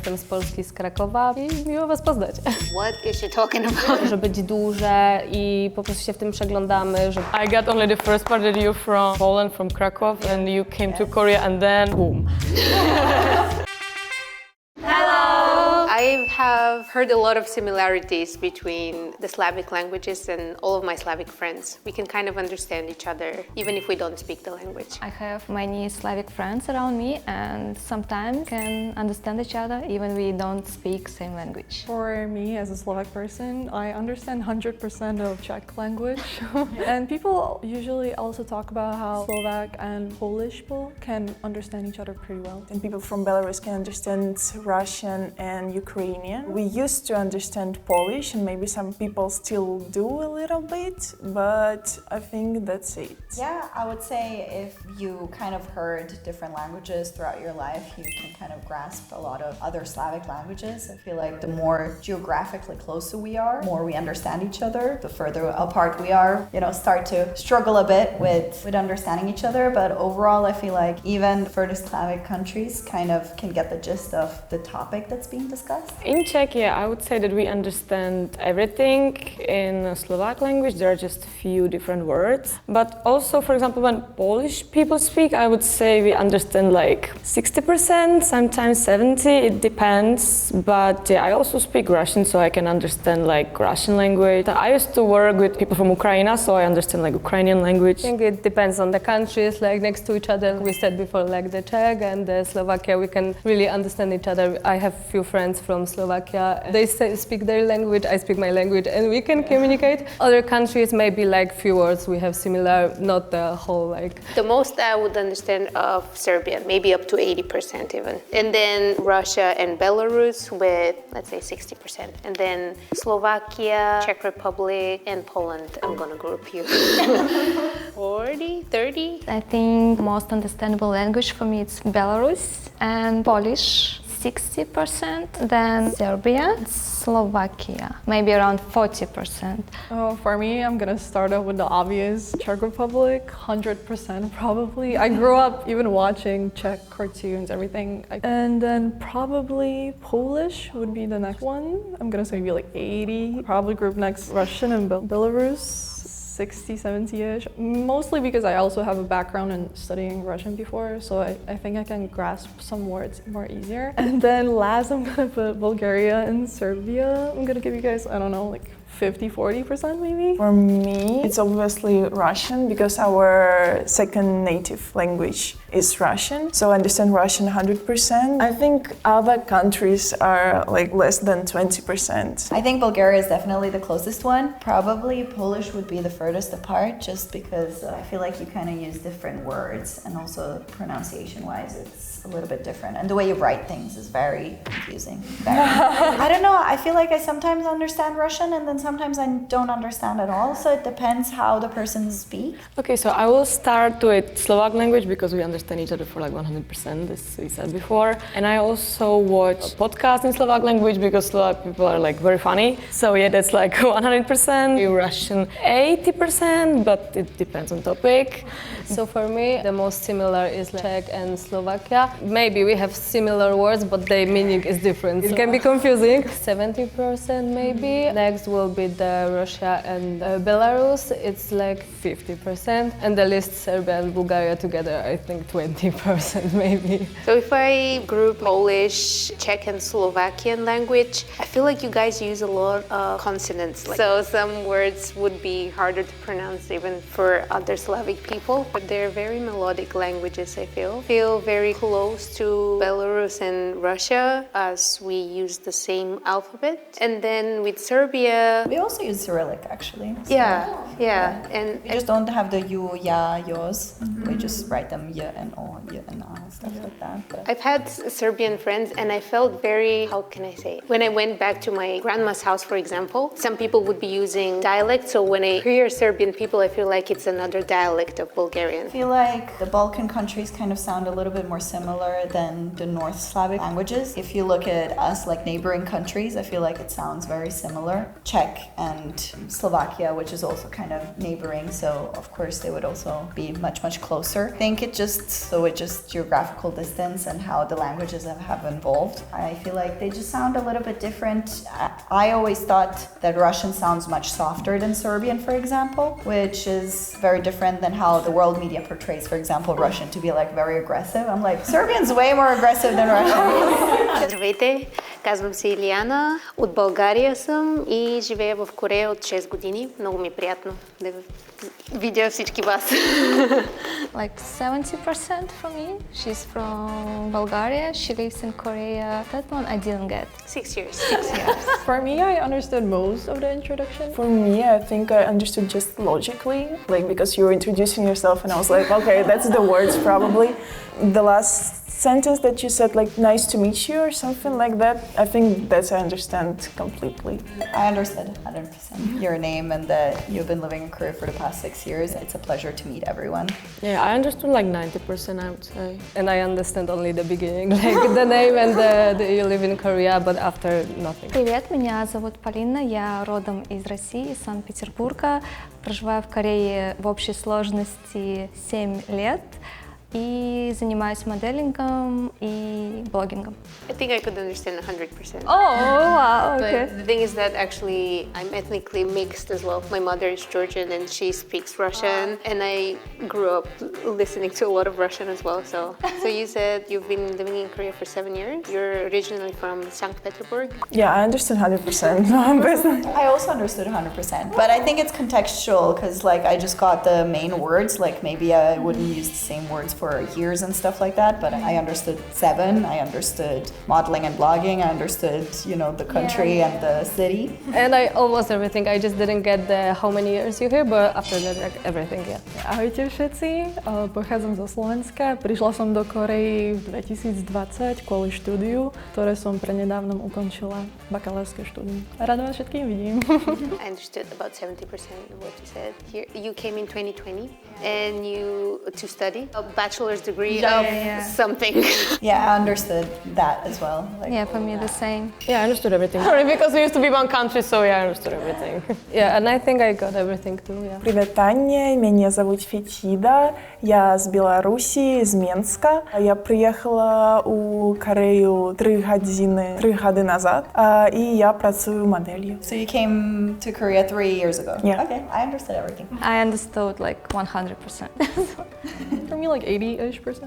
jestem z Polski, z Krakowa i miło was poznać. What is she talking about? Że być duże i po prostu się w tym przeglądamy, że I got only the first part that you're from Poland, from Krakow, and you came to Korea, and then boom. I have heard a lot of similarities between the Slavic languages and all of my Slavic friends. We can kind of understand each other, even if we don't speak the language. I have many Slavic friends around me and sometimes can understand each other even we don't speak same language. For me, as a Slovak person, I understand 100% of Czech language. And people usually also talk about how Slovak and Polish people can understand each other pretty well. And people from Belarus can understand Russian and Ukrainian. We used to understand Polish, and maybe some people still do a little bit, but I think that's it. Yeah, I would say if you kind of heard different languages throughout your life, you can kind of grasp a lot of other Slavic languages. I feel like the more geographically closer we are, more we understand each other, the further apart we are, start to struggle a bit with understanding each other. But overall, I feel like even for the Slavic countries kind of can get the gist of the topic that's being discussed. In Czechia, I would say that we understand everything. In Slovak language, there are just few different words. But also, for example, when Polish people speak, I would say we understand like 60%, sometimes 70%, it depends. But yeah, I also speak Russian, so I can understand like Russian language. I used to work with people from Ukraine, so I understand like Ukrainian language. I think it depends on the countries, like next to each other. We said before, like the Czech and the Slovakia, we can really understand each other. I have few friends from Slovakia. They speak their language, I speak my language, and we can communicate. Other countries, maybe like few words we have similar, not the whole like. The most I would understand of Serbia, maybe up to 80% even. And then Russia and Belarus with, let's say, 60%. And then Slovakia, Czech Republic, and Poland. I'm gonna group you. 40, 30? I think most understandable language for me is Belarus and Polish. 60%, then Serbia, Slovakia, maybe around 40%. Oh, for me, I'm gonna start off with the obvious. Czech Republic, 100% probably. I grew up even watching Czech cartoons, everything. And then probably Polish would be the next one. I'm gonna say maybe like 80. Probably group next Russian and Belarus. 60, 70-ish, mostly because I also have a background in studying Russian before, so I think I can grasp some words more easier. And then last, I'm gonna put Bulgaria and Serbia. I'm gonna give you guys, I don't know, like 50-40% maybe? For me, it's obviously Russian because our second native language is Russian. So I understand Russian 100%. I think other countries are like less than 20%. I think Bulgaria is definitely the closest one. Probably Polish would be the furthest apart just because I feel like you kind of use different words and also pronunciation-wise it's a little bit different. And the way you write things is very confusing. I don't know, I feel like I sometimes understand Russian and then sometimes I don't understand at all. So it depends how the person speaks. Okay, so I will start with Slovak language because we understand each other for like 100%, as we said before. And I also watch podcasts in Slovak language because Slovak people are like very funny. So yeah, that's like 100%. Russian 80%, but it depends on topic. So for me, the most similar is Czech and Slovakia. Maybe we have similar words, but their meaning is different. It can be confusing. 70% maybe. Next will be the Russia and Belarus. It's like 50%. And the list Serbia and Bulgaria together, I think 20% maybe. So if I group Polish, Czech, and Slovakian language, I feel like you guys use a lot of consonants. So some words would be harder to pronounce even for other Slavic people. But they're very melodic languages, I feel. Feel very close to Belarus and Russia as we use the same alphabet. And then with Serbia... We also use Cyrillic actually. So Yeah. And we just don't have the you, ya, yours. We just write them ya and o, ya and a, stuff like that. But I've had Serbian friends and I felt very, how can I say? When I went back to my grandma's house, for example, some people would be using dialect. So when I hear Serbian people, I feel like it's another dialect of Bulgarian. I feel like the Balkan countries kind of sound a little bit more similar than the North Slavic languages. If you look at us like neighboring countries, I feel like it sounds very similar. Czech and Slovakia, which is also kind of neighboring, so of course they would also be much closer. I think it just geographically geographical distance and how the languages have evolved. I feel like they just sound a little bit different. I always thought that Russian sounds much softer than Serbian, for example, which is very different than how the world media portrays, for example, Russian to be like very aggressive. I'm like, Serbian's way more aggressive than Russian. Здравейте, казвам се Iliyana, от България съм и живея в Корея от 6 години. Много ми е приятно да видя всички вас. Like 70% from me. She's from Bulgaria. She lives in Korea. That one I didn't get. 6 years. For me, I understood most of the introduction. For me, I think I understood just logically, like because you were introducing yourself and I was like, okay, that's the words probably. The last sentence that you said, like, nice to meet you or something like that, I think that's I understand completely. I understood 100% your name and that you've been living in Korea for the past 6 years. It's a pleasure to meet everyone. Yeah, I understood like 90%, I would say. And I understand only the beginning, like the name and the you live in Korea, but after nothing. Привет, меня зовут Полина, я родом из России, из Санкт-Петербурга. Проживаю в Корее в общей сложности 7 лет. И занимаюсь моделингом и блогингом. I think I could understand 100%. Oh, wow, okay. But the thing is that actually I'm ethnically mixed as well. My mother is Georgian and she speaks Russian, and I grew up listening to a lot of Russian as well. So you said you've been living in Korea for 7 years. You're originally from St. Petersburg. Yeah, I understood 100%. I also understood 100%, but I think it's contextual because like I just got the main words, like maybe I wouldn't use the same words for years and stuff like that, but I understood 7, I understood modeling and blogging, I understood, you know, the country and the city. And I almost everything. I just didn't get the how many years you're here, but after that, like, everything, yeah. Ahojte všetci, pochádzam zo Slovenska. Prišla som do Korei v 2020 kvôli štúdiu, ktoré som prednedávnom ukončila, bakalárske štúdium. Rada vás všetkých vidím. I understood about 70% of what you said. Here, you came in 2020 and to study a bachelor's degree of something. Yeah, I understood that as well. Like, Yeah, for me the same. Yeah, I understood everything. Sorry, because we used to be one country, so yeah, I understood everything. Yeah, and I think I got everything too, yeah. Привет, Таня, меня зовут Фетида, я з Білорусі, з Мінська. Я приїхала у Корею 3 години назад, і я працюю моделлю. So you came to Korea 3 years ago? Yeah. Okay, I understood everything. I understood like 100%. For me, like 80-ish%.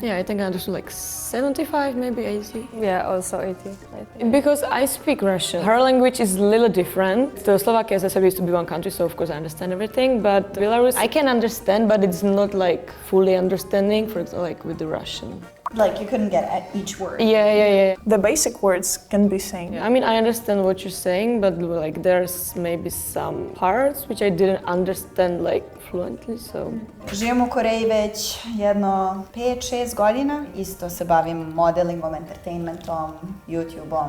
Yeah, I think I understood like 75, maybe 80. Yeah, also 80, I think. Because I speak Russian. Her language is a little different. So Slovakia, as I said, used to be one country, so of course I understand everything. But Belarus, I can understand, but it's not like fully understanding, for example, like with the Russian. Like you couldn't get at each word. Yeah. The basic words can be same. I mean, I understand what you're saying, but like there's maybe some parts which I didn't understand like fluently, so. Živim u Koreji već jedno 5-6 godina. Isto se bavim modelingom, entertainmentom, YouTubeom,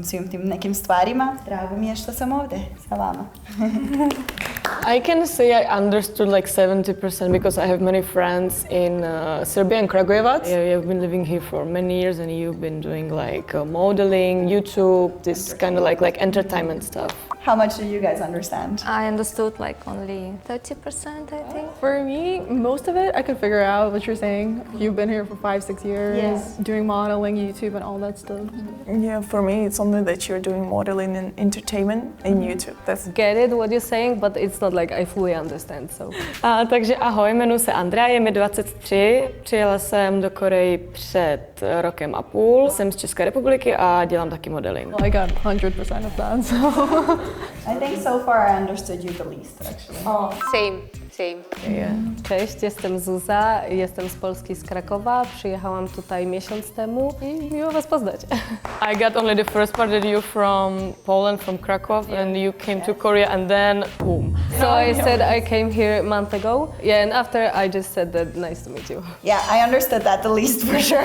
svim tim nekim stvarima. Drago mi je što sam ovde sa vama. I can say I understood like 70% because I have many friends in Serbia and Kragujevac. Yeah, you've been living here for many years and you've been doing like modeling, YouTube, this kind of like entertainment stuff. How much do you guys understand? I understood like only 30%, I think. For me, most of it, I could figure out what you're saying. You've been here for 5-6 years, doing modeling, YouTube, and all that stuff. Yeah, for me, it's only that you're doing modeling and entertainment and YouTube. That's Get it, what you're saying, but it's not like I fully understand, so. Takže ahoj, jmenuji se Andrea, je mi 23. Přijela jsem do Koreji před rokem a půl. Jsem z České republiky a dělám taky modeling. Well, I got 100% of that, so. I think so far I understood you the least, actually. Oh. Same. Yeah. Cześć, jestem Zuza, jestem z Polski, z Krakowa. Przyjechałam tutaj miesiąc temu i miło was poznać. I got only the first part that you're from Poland, from Krakow, and you came to Korea and then boom. So I said I came here a month ago. Yeah, and after I just said that nice to meet you. Yeah, I understood that the least for sure.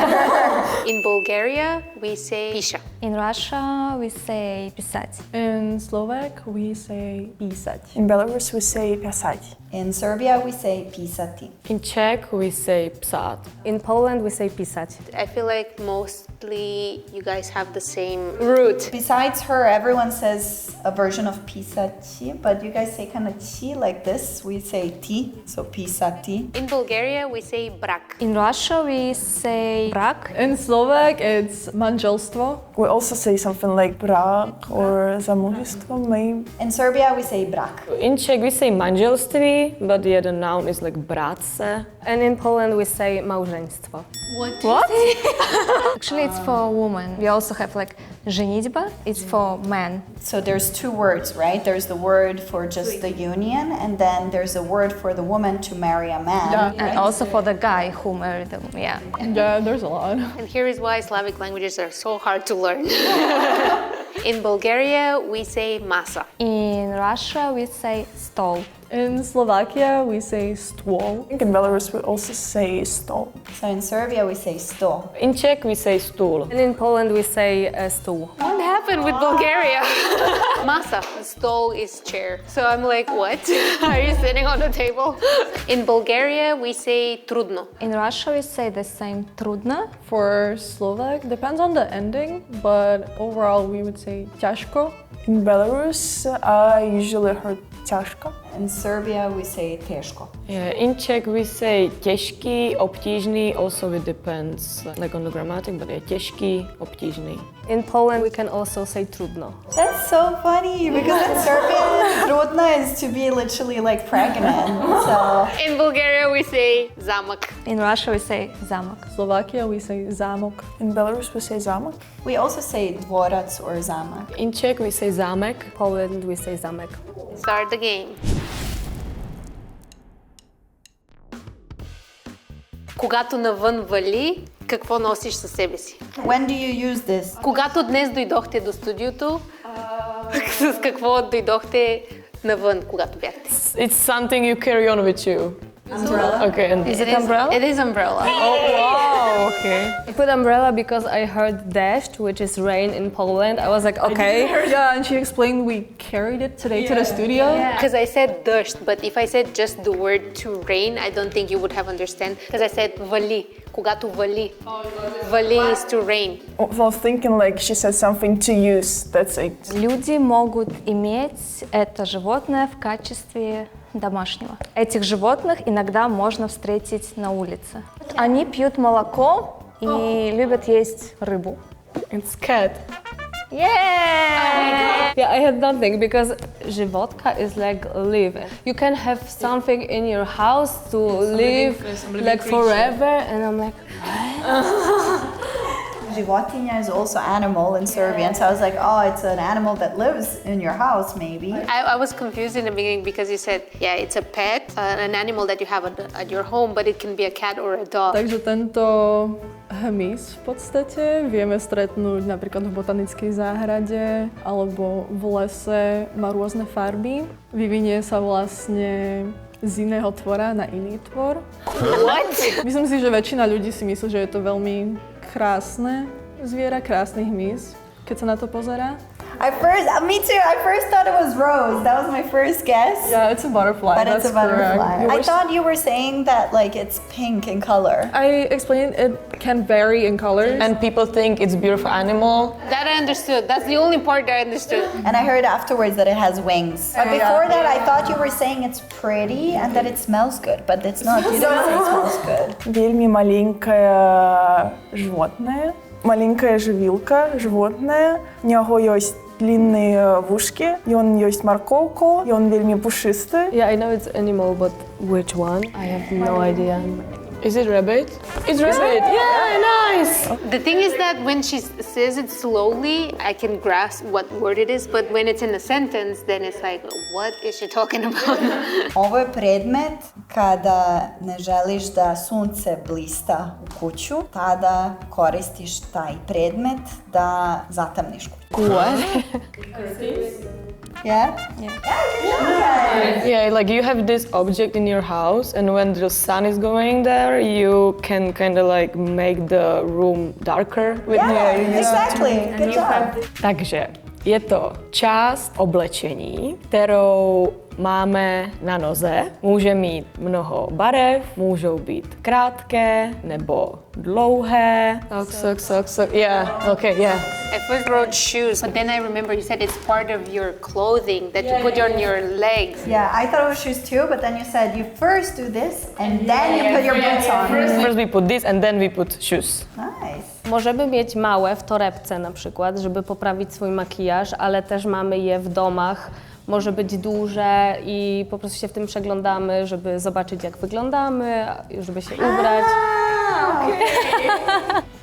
In Bulgaria, we say pisha. In Russia, we say pisать. In Slovak, we say pisać. in Belarus we say писать. In Serbia, we say pisati. In Czech, we say psát. In Poland, we say pisać. I feel like mostly you guys have the same root. Besides her, everyone says a version of pisati, but you guys say kind of chi like this. We say ti, so pisati. In Bulgaria, we say brak. In Russia, we say brak. In Slovak, it's manželstvo. We also say something like brak or zamужество, maybe. In Serbia, we say brak. In Czech, we say manželství, but yeah, the noun is like bratce. And in Poland, we say małżeństwo. What? Actually, it's for woman. We also have like ženitba, it's for men. So there's two words, right? There's the word for just the union, and then there's a word for the woman to marry a man. Yeah. And also for the guy who married them, yeah. Yeah, there's a lot. And here is why Slavic languages are so hard to learn. In Bulgaria, we say masa. In Russia, we say stol. In Slovakia, we say stôl. I think in Belarus we also say stol. So in Serbia, we say sto. In Czech, we say stůl. And in Poland, we say stół. What happened with Bulgaria? Masa. Stol is chair. So I'm like, what? Are you sitting on the table? In Bulgaria, we say trudno. In Russia, we say the same trudno. For Slovak, depends on the ending, but overall we would say ťažko. In Belarus, I usually heard ťažko. In Serbia, we say teško. Yeah, in Czech, we say těžký, obtížný. Also, it depends like on the grammatic, but yeah, těžký, obtížný. In Poland, we can also say trudno. That's so funny because in Serbian, trudna is to be literally like pregnant. So In Bulgaria, we say zamak. In Russia, we say zamok. Slovakia, we say zámok. In Belarus we say zamak. we also say dvorac or zamak. In Czech, we say zámek. Poland, we say zamek. Start the game. Когато навън вали, какво носиш със себе си? When do you use this? Когато днес дойдохте до студиото, с какво дойдохте навън, когато бяхте? It's something you carry on with you. Umbrella? Okay, and Is it umbrella? It is umbrella. oh wow, okay. I put umbrella because I heard dashed, which is rain in Poland. I was like, okay. Yeah, and she explained we carried it today to the studio. Because I said dăști, but if I said just the word to rain, I don't think you would have understand. Because I said vali, когато вали. Vali is to rain. I was thinking like she said something to use, that's it. Люди могут иметь это животное в качестве домашнего. Этих животных иногда можно встретить на улице. Они пьют молоко и любят есть рыбу. It's cat. Yeah! Yeah, I had nothing because żywotka is like live. You can have something in your house to live like forever, and I'm like, Životinja is also animal in Serbian, so I was like, oh, it's an animal that lives in your house, maybe. I was confused in the beginning because you said, yeah, it's a pet, an animal that you have at your home, but it can be a cat or a dog. Takže tento hmyz v podstate vieme stretnúť napríklad v botanickej záhrade alebo v lese, má rôzne farby. Vyvinie sa vlastne z iného tvora na iný tvor. What? Myslím si, že väčšina ľudí si myslí, že je to veľmi krásne zviera, krásny hmyz, keď sa na to pozerá. Me too. I first thought it was rose. That was my first guess. Yeah, it's a butterfly. But That's it's a butterfly. correct. I thought you were saying that like it's pink in color. I explained it can vary in colors. And people think it's a beautiful animal. That I understood. That's the only part that I understood. And I heard afterwards that it has wings. But before that, I thought you were saying it's pretty and that it smells good. But it's not. You don't say it smells good. Вельми маленькое животное, маленькая живилка, животное. У него есть длинные ушки, и он ест морковку, и он вельми пушистый. yeah, I know it's animal, but which one? I have no idea. Is it rabbit? It's rabbit. Yeah, nice. The thing is that when she says it slowly, I can grasp what word it is, but when it's in a sentence, then it's like, what is she talking about? Ovo je predmet kada ne želiš da sunce blista u kuću, tada koristiš taj predmet da zatamniš kuću. What? Yeah? Yeah, like you have this object in your house, and when the sun is going there, you can kind of like make the room darker with Yeah, exactly. Good job. Takže Je to část oblečení, kterou máme na noze. Může mít mnoho barev, můžou být krátké nebo dlouhé. Sok. Yeah, okay, yeah. I first wrote shoes, but then I remember you said it's part of your clothing that you put on your legs. Yeah, I thought it was shoes too, but then you said you first do this and then you put your boots on. First we put this and then we put shoes. Nice. Możemy mieć małe w torebce na przykład, żeby poprawić swój makijaż, ale też mamy je w domach. Może być duże i po prostu się w tym przeglądamy, żeby zobaczyć jak wyglądamy, żeby się ubrać.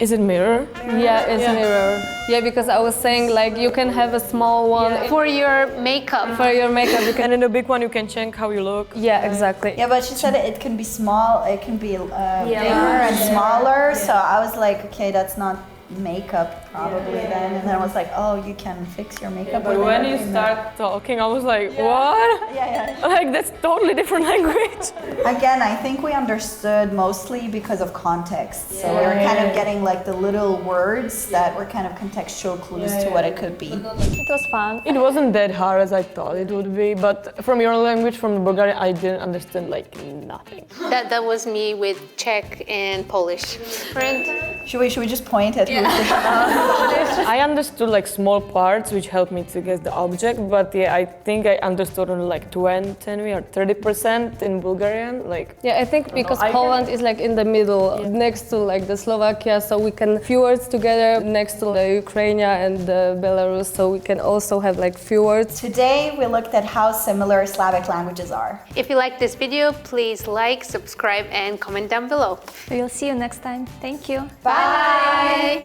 Is it mirror? Yeah, it's mirror. Yeah, because I was saying like you can have a small one For your makeup. for your makeup. You can, And in the big one you can check how you look. yeah, exactly. Yeah, but she said it can be small, it can be bigger and smaller. So I was like, okay, that's not makeup probably then. And then I was like, oh, you can fix your makeup. But with when it. you start talking, I was like, what? Yeah. Like that's totally different language. Again, I think we understood mostly because of context. So we were kind of getting like the little words that were kind of contextual clues to what it could be. It was fun. It wasn't that hard as I thought it would be, but from your language, from Bulgarian, I didn't understand like nothing. That was me with Czech and Polish. Friend. Should we just point at who? I understood like small parts which helped me to guess the object, but yeah, I think I understood only like 20 or 30% in Bulgarian. Like Yeah, I think because Poland is like in the middle, next to like the Slovakia, so we can few words together next to the Ukraine and the Belarus, so we can also have like few words. Today we looked at how similar Slavic languages are. If you like this video, please like, subscribe, and comment down below. We'll see you next time. Thank you. Bye!